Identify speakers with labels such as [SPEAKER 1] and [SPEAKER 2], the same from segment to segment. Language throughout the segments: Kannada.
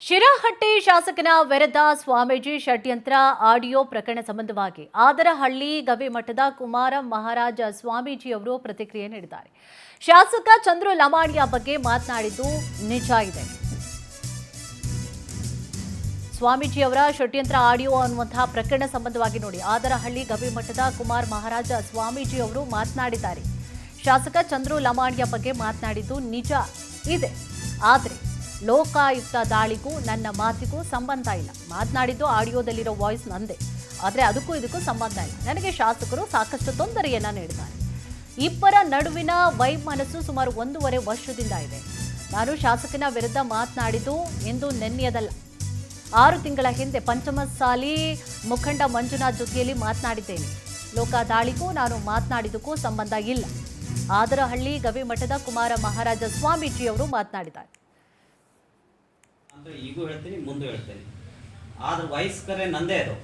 [SPEAKER 1] ಶಿರಹಟ್ಟಿ ಶಾಸಕನ ವಿರುದ್ಧ ಸ್ವಾಮೀಜಿ ಷಡ್ಯಂತ್ರ ಆಡಿಯೋ ಪ್ರಕರಣ ಸಂಬಂಧವಾಗಿ ಆದರಹಳ್ಳಿ ಗವಿಮಠದ ಕುಮಾರ ಮಹಾರಾಜ ಸ್ವಾಮೀಜಿಯವರು ಪ್ರತಿಕ್ರಿಯೆ ನೀಡಿದ್ದಾರೆ. ಶಾಸಕ ಚಂದ್ರು ಲಮಾಣಿಯ ಬಗ್ಗೆ ಮಾತನಾಡಿದ್ದು ನಿಜ ಇದೆ. ಸ್ವಾಮೀಜಿಯವರ ಷಡ್ಯಂತ್ರ ಆಡಿಯೋ ಅನ್ನುವಂತಹ ಪ್ರಕರಣ ಸಂಬಂಧವಾಗಿ ನೋಡಿ, ಆದರಹಳ್ಳಿ ಗವಿಮಠದ ಕುಮಾರ ಮಹಾರಾಜ ಸ್ವಾಮೀಜಿಯವರು ಮಾತನಾಡಿದ್ದಾರೆ. ಶಾಸಕ ಚಂದ್ರು ಲಮಾಣಿಯ ಬಗ್ಗೆ ಮಾತನಾಡಿದ್ದು ನಿಜ ಇದೆ. ಆದರೆ ಲೋಕಾಯುಕ್ತ ದಾಳಿಗೂ ನನ್ನ ಮಾತಿಗೂ ಸಂಬಂಧ ಇಲ್ಲ. ಮಾತನಾಡಿದ್ದು ಆಡಿಯೋದಲ್ಲಿರೋ ವಾಯ್ಸ್ ನಂದೆ, ಆದರೆ ಅದಕ್ಕೂ ಇದಕ್ಕೂ ಸಂಬಂಧ ಇಲ್ಲ. ನನಗೆ ಶಾಸಕರು ಸಾಕಷ್ಟು ತೊಂದರೆಯನ್ನ ನೀಡಿದ್ದಾರೆ. ಇಬ್ಬರ ನಡುವಿನ ವೈಮನಸ್ಸು ಸುಮಾರು 1.5 ವರ್ಷದಿಂದ ಇದೆ. ನಾನು ಶಾಸಕನ ವಿರುದ್ಧ ಮಾತನಾಡಿದ್ದು ಎಂದು ನೆನ್ನೆಯದಲ್ಲ. 6 ತಿಂಗಳ ಹಿಂದೆ ಪಂಚಮಸಾಲಿ ಮುಖಂಡ ಮಂಜುನಾಥ್ ಜೊತೆಯಲ್ಲಿ ಮಾತನಾಡಿದ್ದೇನೆ. ಲೋಕ ದಾಳಿಗೂ ನಾನು ಮಾತನಾಡಿದ್ದಕ್ಕೂ ಸಂಬಂಧ ಇಲ್ಲ. ಆದರಹಳ್ಳಿ ಗವಿಮಠದ ಕುಮಾರ ಮಹಾರಾಜ ಸ್ವಾಮೀಜಿಯವರು ಮಾತನಾಡಿದ್ದಾರೆ.
[SPEAKER 2] ಅಂದರೆ ಈಗೂ ಹೇಳ್ತೀನಿ, ಮುಂದೆ ಹೇಳ್ತೀನಿ. ಆದ್ರೆ ವಾಯ್ಸ್ ಕರೆ ನಂದೇ ಅದು,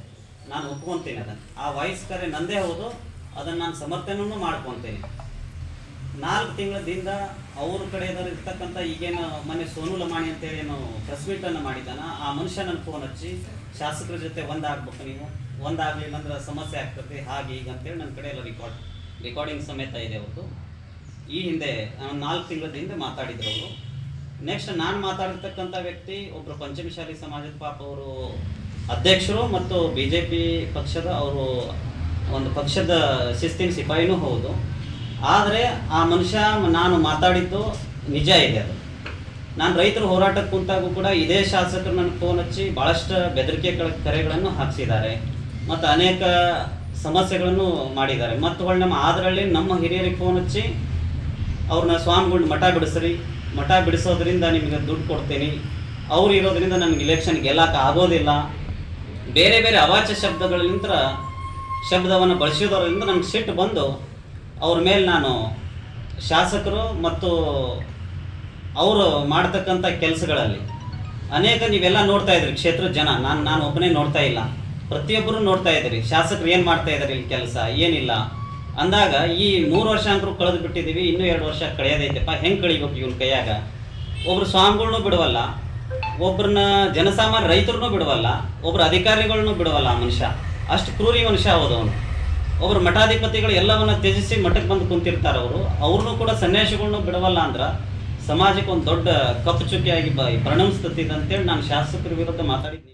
[SPEAKER 2] ನಾನು ಒಪ್ಕೊತೀನಿ ಅದನ್ನು. ಆ ವಾಯ್ಸ್ ಕರೆ ನಂದೇ ಹೌದು, ಅದನ್ನು ನಾನು ಸಮರ್ಥನೆಯೂ ಮಾಡ್ಕೊತೀನಿ. 4 ತಿಂಗಳದಿಂದ ಅವ್ರ ಕಡೆಯವರು ಇರ್ತಕ್ಕಂಥ ಈಗೇನು ಮೊನ್ನೆ ಸೋನು ಲಮಾಣಿ ಅಂತೇಳಿ ಏನು ಪ್ರೆಸ್ ಮೀಟನ್ನು ಮಾಡಿದ್ದಾನ, ಆ ಮನುಷ್ಯ ನನ್ನ ಫೋನ್ ಹಚ್ಚಿ ಶಾಸಕರ ಜೊತೆ ಒಂದಾಗಬೇಕು, ನೀವು ಒಂದಾಗಲಿಲ್ಲ ಅಂದ್ರೆ ಸಮಸ್ಯೆ ಆಗ್ತದೆ, ಹಾಗೆ ಈಗ ಅಂತೇಳಿ ನನ್ನ ಕಡೆ ಎಲ್ಲ ರೆಕಾರ್ಡಿಂಗ್ ಸಮೇತ ಇದೆ. ಅವ್ರದ್ದು ಈ ಹಿಂದೆ 4 ತಿಂಗಳ ಹಿಂದೆ ಮಾತಾಡಿದ್ರು ಅವರು. ನೆಕ್ಸ್ಟ್ ನಾನು ಮಾತಾಡಿರ್ತಕ್ಕಂಥ ವ್ಯಕ್ತಿ ಒಬ್ಬರು ಪಂಚಮಶಾಲಿ ಸಮಾಜದ ಪಾಪ ಅವರು ಅಧ್ಯಕ್ಷರು ಮತ್ತು BJP ಪಕ್ಷದ ಅವರು ಒಂದು ಪಕ್ಷದ ಶಿಸ್ತಿನ ಸಿಪಾಯಿನೂ ಹೌದು. ಆದರೆ ಆ ಮನುಷ್ಯ ನಾನು ಮಾತಾಡಿದ್ದು ನಿಜ ಇದೆ. ಅದು ನಾನು ರೈತರು ಹೋರಾಟಕ್ಕೆ ಕುಂತಾಗೂ ಕೂಡ ಇದೇ ಶಾಸಕರು ನನ್ನ ಫೋನ್ ಹಚ್ಚಿ ಭಾಳಷ್ಟು ಬೆದರಿಕೆ ಕರೆಗಳನ್ನು ಹಾಕಿಸಿದ್ದಾರೆ ಮತ್ತು ಅನೇಕ ಸಮಸ್ಯೆಗಳನ್ನು ಮಾಡಿದ್ದಾರೆ. ಮತ್ತು ನಮ್ಮ ಆದರಳ್ಳಿ ನಮ್ಮ ಹಿರಿಯರಿಗೆ ಫೋನ್ ಹಚ್ಚಿ ಅವ್ರನ್ನ ಸ್ವಾಮಿಗಳ್ನ ಮಠ ಬಿಡಿಸೋದ್ರಿಂದ ನಿಮಗೆ ದುಡ್ಡು ಕೊಡ್ತೀನಿ, ಅವ್ರು ಇರೋದ್ರಿಂದ ನಮ್ಗೆ ಇಲೆಕ್ಷನ್ ಗೆಲ್ಲಕ್ಕೆ ಆಗೋದಿಲ್ಲ, ಬೇರೆ ಬೇರೆ ಅವಾಚ್ಯ ಶಬ್ದವನ್ನು ಬಳಸಿದವರಿಂದ ನಮ್ಗೆ ಸಿಟ್ಟು ಬಂದು ಅವ್ರ ಮೇಲೆ ನಾನು ಶಾಸಕರು ಮತ್ತು ಅವರು ಮಾಡ್ತಕ್ಕಂಥ ಕೆಲಸಗಳಲ್ಲಿ ಅನೇಕ ನೀವೆಲ್ಲ ನೋಡ್ತಾ ಇದ್ರಿ, ಕ್ಷೇತ್ರದ ಜನ, ನಾನು ಒಬ್ಬನೇ ನೋಡ್ತಾ ಇಲ್ಲ, ಪ್ರತಿಯೊಬ್ಬರು ನೋಡ್ತಾ ಇದ್ದೀರಿ ಶಾಸಕರು ಏನು ಮಾಡ್ತಾ ಇದ್ದಾರೆ, ಇಲ್ಲಿ ಕೆಲಸ ಏನಿಲ್ಲ ಅಂದಾಗ ಈ 3 ವರ್ಷ ಅಂಕರು ಕಳೆದು ಬಿಟ್ಟಿದ್ದೀವಿ, ಇನ್ನೂ 2 ವರ್ಷ ಕಳೆಯೋದೈತೆಪ್ಪ, ಹೆಂಗೆ ಕಳಿಬೇಕು ಇವನ ಕೈಯಾಗ? ಒಬ್ರು ಸ್ವಾಮಿಗಳ್ನೂ ಬಿಡವಲ್ಲ, ಒಬ್ರನ್ನ ಜನಸಾಮಾನ್ಯ ರೈತರನ್ನೂ ಬಿಡವಲ್ಲ, ಒಬ್ರು ಅಧಿಕಾರಿಗಳನ್ನೂ ಬಿಡವಲ್ಲ. ಆ ಮನುಷ್ಯ ಅಷ್ಟು ಕ್ರೂರಿ ಮನುಷ್ಯ ಹೌದವನು. ಒಬ್ರು ಮಠಾಧಿಪತಿಗಳು ಎಲ್ಲವನ್ನ ತ್ಯಜಿಸಿ ಮಠಕ್ಕೆ ಬಂದು ಕುಂತಿರ್ತಾರೆ. ಅವ್ರನ್ನೂ ಕೂಡ ಸನ್ಯಾಸಿಗಳನ್ನೂ ಬಿಡವಲ್ಲ ಅಂದ್ರೆ ಸಮಾಜಕ್ಕೆ ಒಂದು ದೊಡ್ಡ ಕಪ್ಪು ಚುಕ್ಕಿಯಾಗಿ ಪರಿಣಮಿಸ್ತದೆ ಅಂತೇಳಿ ನಾನು ಶಾಸಕರ ವಿರುದ್ಧ ಮಾತಾಡಿದ್ದೀನಿ.